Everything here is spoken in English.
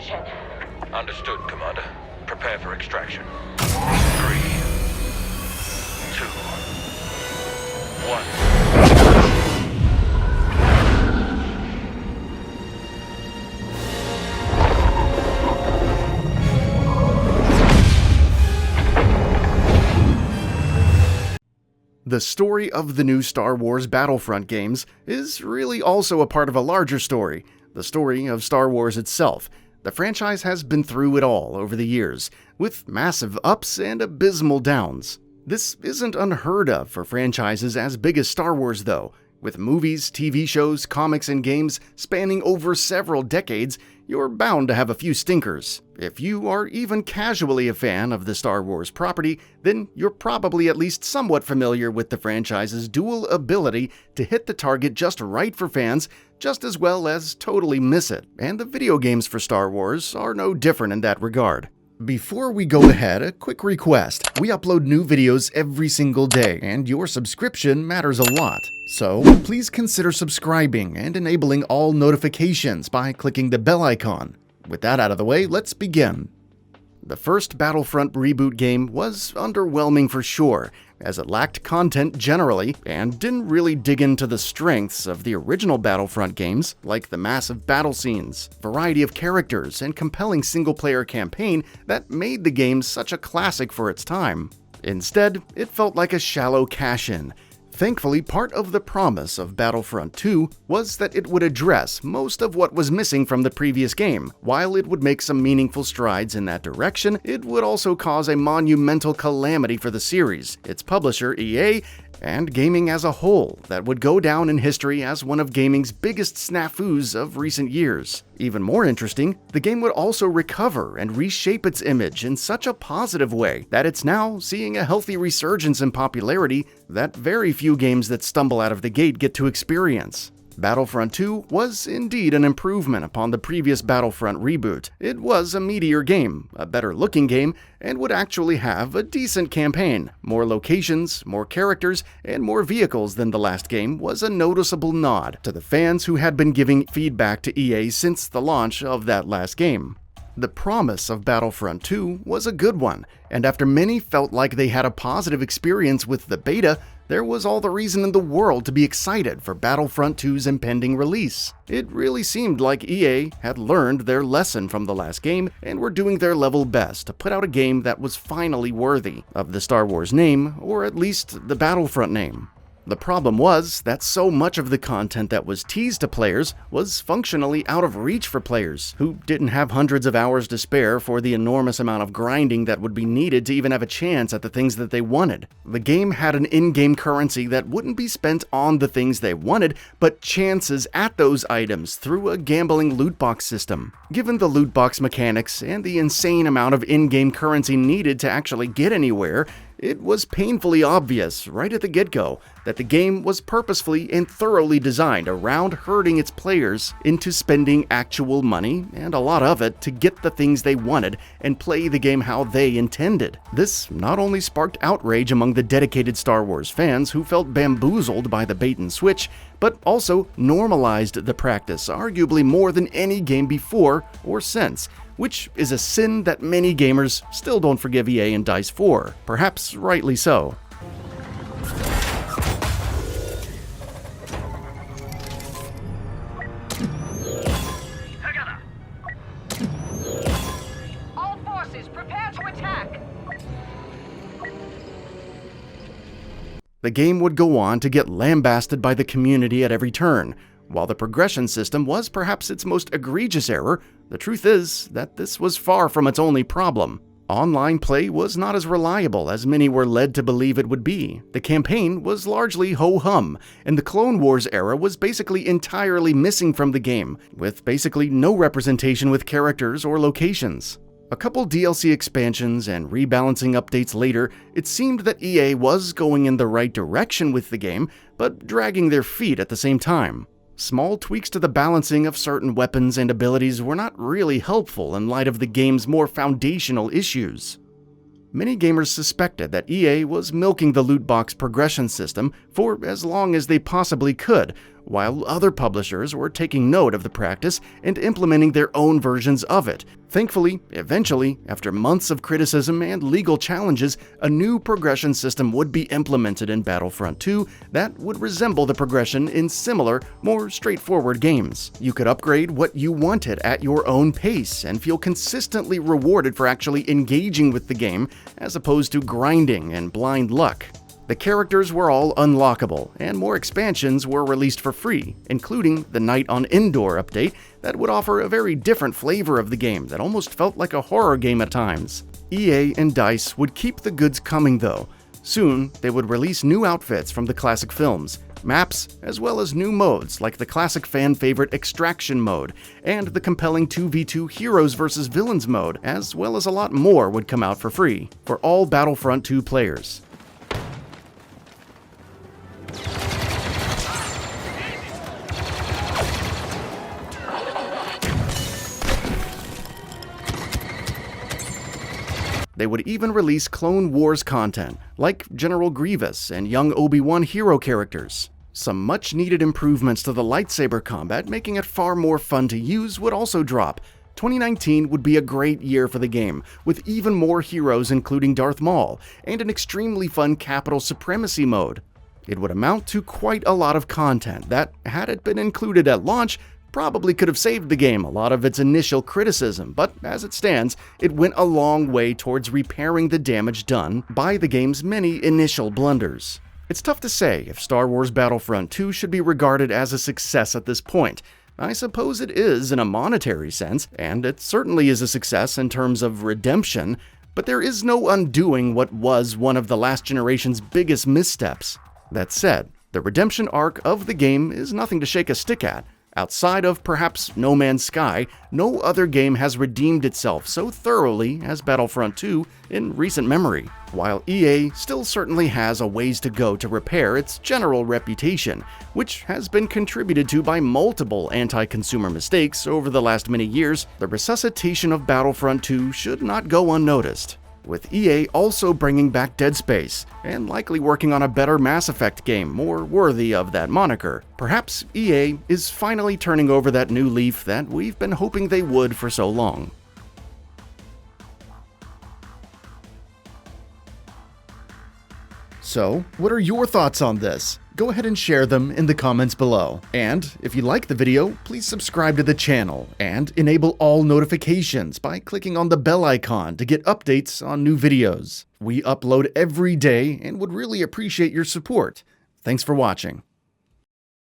position. Understood, Commander. Prepare for extraction. 3, 2, 1. The story of the new Star Wars Battlefront games is really also a part of a larger story, the story of Star Wars itself. The franchise has been through it all over the years, with massive ups and abysmal downs. This isn't unheard of for franchises as big as Star Wars though. With movies, TV shows, comics, and games spanning over several decades, you're bound to have a few stinkers. If you are even casually a fan of the Star Wars property, then you're probably at least somewhat familiar with the franchise's dual ability to hit the target just right for fans, just as well as totally miss it. And the video games for Star Wars are no different in that regard. Before we go ahead, a quick request. We upload new videos every single day, and your subscription matters a lot. So, please consider subscribing and enabling all notifications by clicking the bell icon. With that out of the way, let's begin. The first Battlefront reboot game was underwhelming for sure, as it lacked content generally and didn't really dig into the strengths of the original Battlefront games, like the massive battle scenes, variety of characters, and compelling single-player campaign that made the game such a classic for its time. Instead, it felt like a shallow cash-in. Thankfully, part of the promise of Battlefront 2 was that it would address most of what was missing from the previous game. While it would make some meaningful strides in that direction, it would also cause a monumental calamity for the series, its publisher EA, and gaming as a whole that would go down in history as one of gaming's biggest snafus of recent years. Even more interesting, the game would also recover and reshape its image in such a positive way that it's now seeing a healthy resurgence in popularity that very few games that stumble out of the gate get to experience. Battlefront 2 was indeed an improvement upon the previous Battlefront reboot. It was a meatier game, a better-looking game, and would actually have a decent campaign. More locations, more characters, and more vehicles than the last game was a noticeable nod to the fans who had been giving feedback to EA since the launch of that last game. The promise of Battlefront 2 was a good one, and after many felt like they had a positive experience with the beta, there was all the reason in the world to be excited for Battlefront 2's impending release. It really seemed like EA had learned their lesson from the last game and were doing their level best to put out a game that was finally worthy of the Star Wars name, or at least the Battlefront name. The problem was that so much of the content that was teased to players was functionally out of reach for players who didn't have hundreds of hours to spare for the enormous amount of grinding that would be needed to even have a chance at the things that they wanted. The game had an in-game currency that wouldn't be spent on the things they wanted, but chances at those items through a gambling loot box system. Given the loot box mechanics and the insane amount of in-game currency needed to actually get anywhere, it was painfully obvious right at the get-go that the game was purposefully and thoroughly designed around herding its players into spending actual money, and a lot of it, to get the things they wanted and play the game how they intended. This not only sparked outrage among the dedicated Star Wars fans who felt bamboozled by the bait and switch, but also normalized the practice arguably more than any game before or since, which is a sin that many gamers still don't forgive EA and DICE for, perhaps rightly so. All forces, prepare to attack! The game would go on to get lambasted by the community at every turn. While the progression system was perhaps its most egregious error, the truth is that this was far from its only problem. Online play was not as reliable as many were led to believe it would be. The campaign was largely ho-hum, and the Clone Wars era was basically entirely missing from the game, with basically no representation with characters or locations. A couple DLC expansions and rebalancing updates later, it seemed that EA was going in the right direction with the game, but dragging their feet at the same time. Small tweaks to the balancing of certain weapons and abilities were not really helpful in light of the game's more foundational issues. Many gamers suspected that EA was milking the loot box progression system for as long as they possibly could, while other publishers were taking note of the practice and implementing their own versions of it. Thankfully, eventually, after months of criticism and legal challenges, a new progression system would be implemented in Battlefront 2 that would resemble the progression in similar, more straightforward games. You could upgrade what you wanted at your own pace and feel consistently rewarded for actually engaging with the game as opposed to grinding and blind luck. The characters were all unlockable, and more expansions were released for free, including the Night on Endor update that would offer a very different flavor of the game that almost felt like a horror game at times. EA and DICE would keep the goods coming though. Soon, they would release new outfits from the classic films, maps, as well as new modes like the classic fan-favorite Extraction mode, and the compelling 2v2 Heroes vs. Villains mode, as well as a lot more would come out for free, for all Battlefront 2 players. They would even release Clone Wars content, like General Grievous and young Obi-Wan hero characters. Some much-needed improvements to the lightsaber combat, making it far more fun to use, would also drop. 2019 would be a great year for the game, with even more heroes including Darth Maul, and an extremely fun Capital Supremacy mode. It would amount to quite a lot of content that, had it been included at launch, probably could have saved the game a lot of its initial criticism, but as it stands, it went a long way towards repairing the damage done by the game's many initial blunders. It's tough to say if Star Wars Battlefront 2 should be regarded as a success at this point. I suppose it is in a monetary sense, and it certainly is a success in terms of redemption, but there is no undoing what was one of the last generation's biggest missteps. That said, the redemption arc of the game is nothing to shake a stick at. Outside of perhaps No Man's Sky, no other game has redeemed itself so thoroughly as Battlefront 2 in recent memory. While EA still certainly has a ways to go to repair its general reputation, which has been contributed to by multiple anti-consumer mistakes over the last many years, the resuscitation of Battlefront 2 should not go unnoticed. With EA also bringing back Dead Space, and likely working on a better Mass Effect game more worthy of that moniker. Perhaps EA is finally turning over that new leaf that we've been hoping they would for so long. So, what are your thoughts on this? Go ahead and share them in the comments below. And if you like the video, please subscribe to the channel and enable all notifications by clicking on the bell icon to get updates on new videos. We upload every day and would really appreciate your support. Thanks for watching.